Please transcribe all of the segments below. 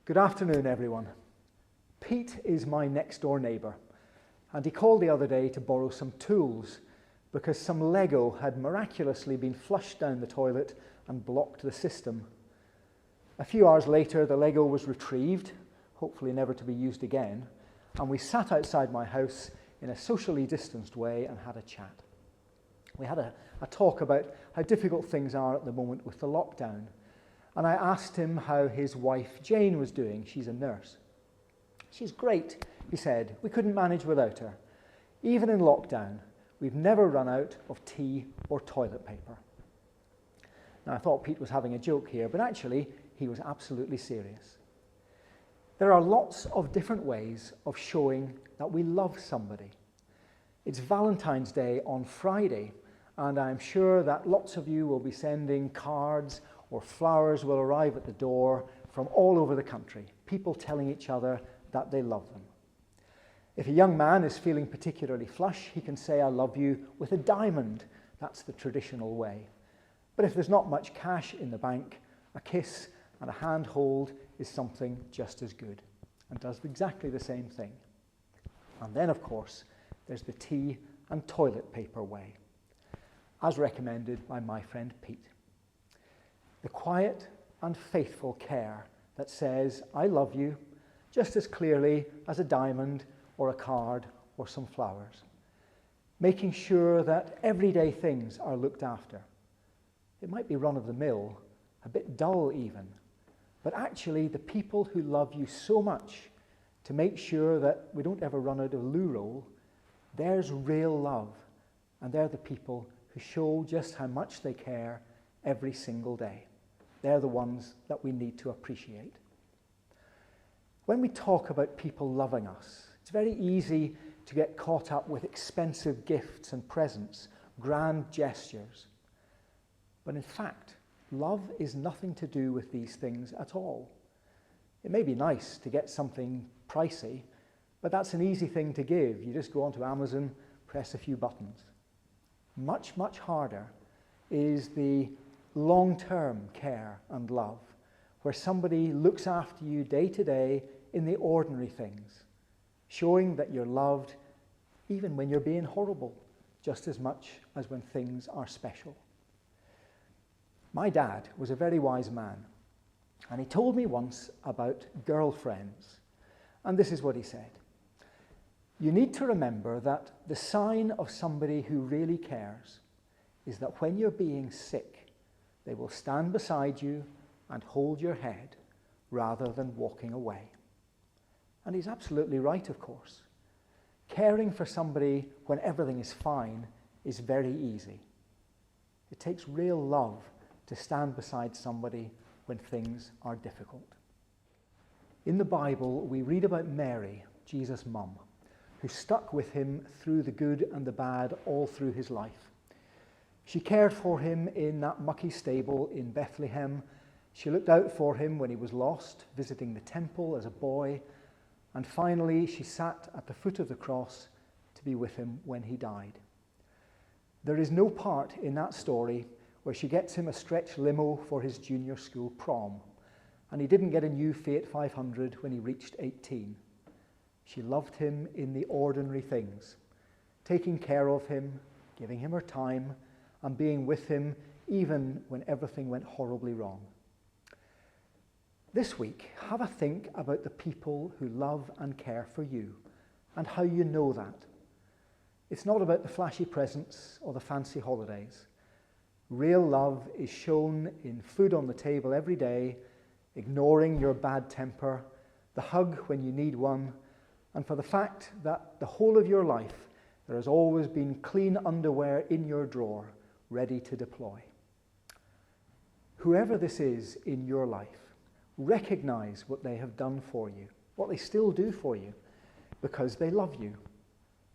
Good afternoon, everyone. Pete is my next door neighbour, and he called the other day to borrow some tools because some Lego had miraculously been flushed down the toilet and blocked the system. A few hours later, the Lego was retrieved, hopefully never to be used again, and we sat outside my house in a socially distanced way and had a chat. We had a talk about how difficult things are at the moment with the lockdown, and I asked him how his wife Jane was doing. She's a nurse. She's great, he said. We couldn't manage without her. Even in lockdown, we've never run out of tea or toilet paper. Now, I thought Pete was having a joke here, but actually, he was absolutely serious. There are lots of different ways of showing that we love somebody. It's Valentine's Day on Friday, and I'm sure that lots of you will be sending cards or flowers will arrive at the door from all over the country, people telling each other that they love them. If a young man is feeling particularly flush, he can say, "I love you," with a diamond. That's the traditional way. But if there's not much cash in the bank, a kiss and a handhold is something just as good and does exactly the same thing. And then, of course, there's the tea and toilet paper way, as recommended by my friend Pete. The quiet and faithful care that says, "I love you," just as clearly as a diamond or a card or some flowers. Making sure that everyday things are looked after. It might be run-of-the-mill, a bit dull even, but actually the people who love you so much to make sure that we don't ever run out of loo roll, there's real love, and they're the people who show just how much they care every single day. They're the ones that we need to appreciate. When we talk about people loving us, it's very easy to get caught up with expensive gifts and presents, grand gestures. But in fact, love is nothing to do with these things at all. It may be nice to get something pricey, but that's an easy thing to give. You just go onto Amazon, press a few buttons. Much, much harder is the long-term care and love, where somebody looks after you day to day in the ordinary things, showing that you're loved even when you're being horrible, just as much as when things are special. My dad was a very wise man, and he told me once about girlfriends, and this is what he said. You need to remember that the sign of somebody who really cares is that when you're being sick, they will stand beside you and hold your head rather than walking away. And he's absolutely right, of course. Caring for somebody when everything is fine is very easy. It takes real love to stand beside somebody when things are difficult. In the Bible, we read about Mary, Jesus' mum, who stuck with him through the good and the bad all through his life. She cared for him in that mucky stable in Bethlehem. She looked out for him when he was lost, visiting the temple as a boy. And finally, she sat at the foot of the cross to be with him when he died. There is no part in that story where she gets him a stretch limo for his junior school prom, and he didn't get a new Fiat 500 when he reached 18. She loved him in the ordinary things, taking care of him, giving him her time, and being with him even when everything went horribly wrong. This week, have a think about the people who love and care for you and how you know that. It's not about the flashy presents or the fancy holidays. Real love is shown in food on the table every day, ignoring your bad temper, the hug when you need one, and for the fact that the whole of your life there has always been clean underwear in your drawer, ready to deploy. Whoever this is in your life, recognize what they have done for you, what they still do for you, because they love you.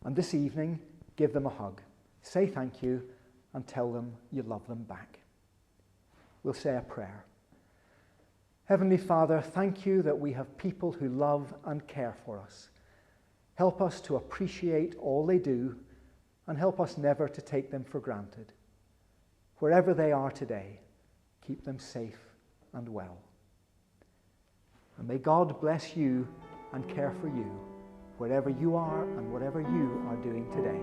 And this evening, give them a hug, say thank you, and tell them you love them back. We'll say a prayer. Heavenly Father, thank you that we have people who love and care for us. Help us to appreciate all they do, and help us never to take them for granted. Wherever they are today, keep them safe and well. And may God bless you and care for you wherever you are and whatever you are doing today.